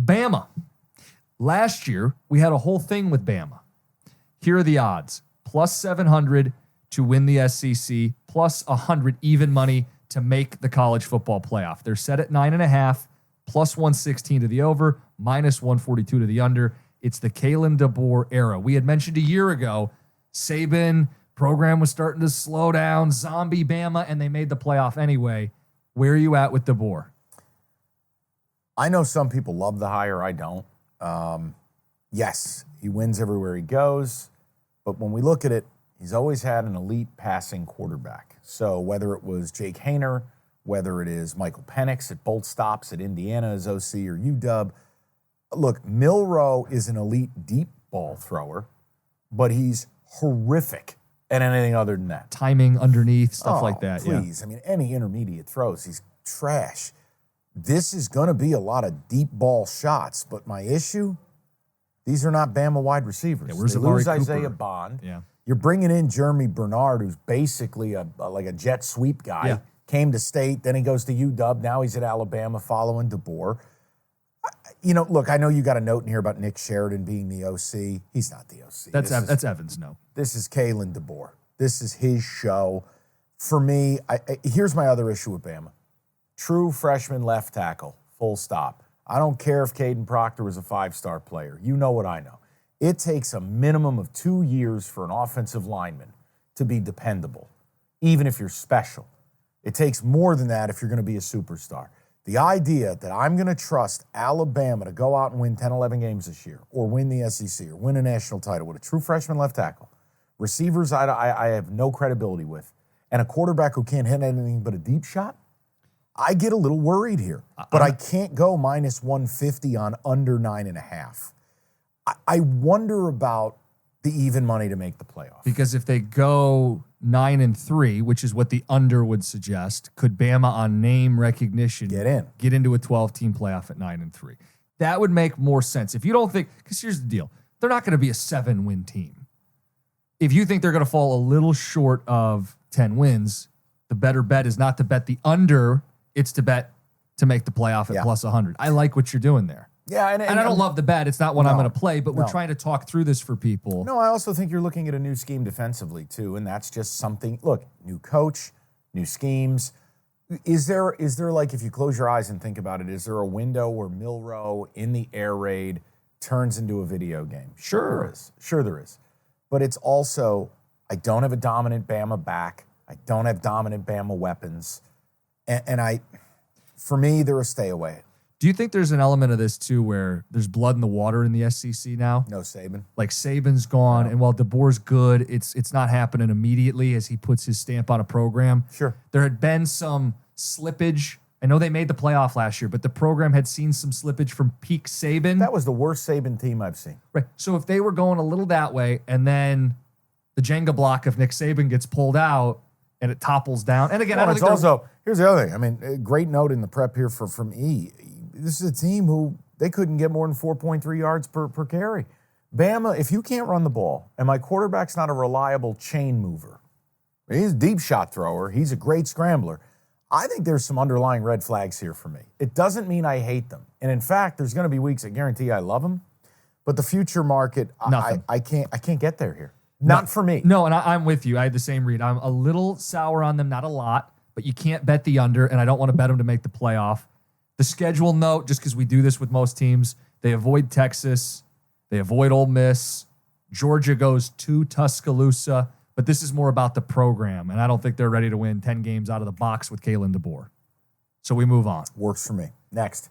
Bama. Last year, we had a whole thing with Bama. Here are the odds. Plus 700 to win the SEC, plus 100 even money to make the college football playoff. They're set at 9.5, plus 116 to the over, minus 142 to the under. It's the Kalen DeBoer era. We had mentioned a year ago, Saban program was starting to slow down, zombie Bama, and they made the playoff anyway. Where are you at with DeBoer? I know some people love the hire. I don't. Yes, he wins everywhere he goes. But when we look at it, he's always had an elite passing quarterback. So whether it was Jake Haener, whether it is Michael Penix at both stops at Indiana as OC or UW, look, Milroe is an elite deep ball thrower, but he's horrific at anything other than that. Timing underneath, stuff like that. Please. Yeah. I mean, any intermediate throws, he's trash. This is going to be a lot of deep ball shots, but my issue, these are not Bama wide receivers. Yeah, where's they Amari lose Cooper? Isaiah Bond. Yeah. You're bringing in Jeremy Bernard, who's basically like a jet sweep guy. Yeah. Came to State, then he goes to UW. Now he's at Alabama following DeBoer. Look, I know you got a note in here about Nick Sheridan being the OC. He's not the OC. That's Evans' note. This is Kalen DeBoer. This is his show. For me, here's my other issue with Bama. True freshman left tackle, full stop. I don't care if Caden Proctor was a 5-star player. You know what I know. It takes a minimum of 2 years for an offensive lineman to be dependable, even if you're special. It takes more than that if you're going to be a superstar. The idea that I'm going to trust Alabama to go out and win 10, 11 games this year or win the SEC or win a national title with a true freshman left tackle, receivers I have no credibility with, and a quarterback who can't hit anything but a deep shot, I get a little worried here. But I can't go minus 150 on under 9.5. I wonder about the even money to make the playoff. Because if they go 9-3, which is what the under would suggest, could Bama on name recognition get into a 12-team playoff at 9-3? That would make more sense. If you don't think, because here's the deal, they're not going to be a 7-win team. If you think they're going to fall a little short of 10 wins, the better bet is not to bet the under, it's to bet to make the playoff at plus 100. I like what you're doing there. Yeah, and I don't love the bet. It's not what I'm going to play, but we're trying to talk through this for people. No, I also think you're looking at a new scheme defensively, too, and that's just something. Look, new coach, new schemes. Is there like, if you close your eyes and think about it, is there a window where Milroe in the air raid turns into a video game? Sure there is. Sure there is. But it's also, I don't have a dominant Bama back. I don't have dominant Bama weapons. And for me, they're a stay away. Do you think there's an element of this, too, where there's blood in the water in the SEC now? No Saban. Like, Saban's gone, and while DeBoer's good, it's not happening immediately as he puts his stamp on a program. Sure. There had been some slippage. I know they made the playoff last year, but the program had seen some slippage from peak Saban. That was the worst Saban team I've seen. Right. So if they were going a little that way, and then the Jenga block of Nick Saban gets pulled out, and it topples down. And again, I don't think also, here's the other thing. I mean, a great note in the prep here from E. This is a team who they couldn't get more than 4.3 yards per carry. Bama, if you can't run the ball, and my quarterback's not a reliable chain mover, he's a deep shot thrower, he's a great scrambler, I think there's some underlying red flags here for me. It doesn't mean I hate them. And in fact, there's going to be weeks I guarantee I love them, but the future market, I can't get there here. Not for me. No, and I'm with you. I had the same read. I'm a little sour on them, not a lot, but you can't bet the under, and I don't want to bet them to make the playoff. The schedule note, just because we do this with most teams, they avoid Texas, they avoid Ole Miss. Georgia goes to Tuscaloosa, but this is more about the program, and I don't think they're ready to win 10 games out of the box with Kalen DeBoer. So we move on. Works for me. Next.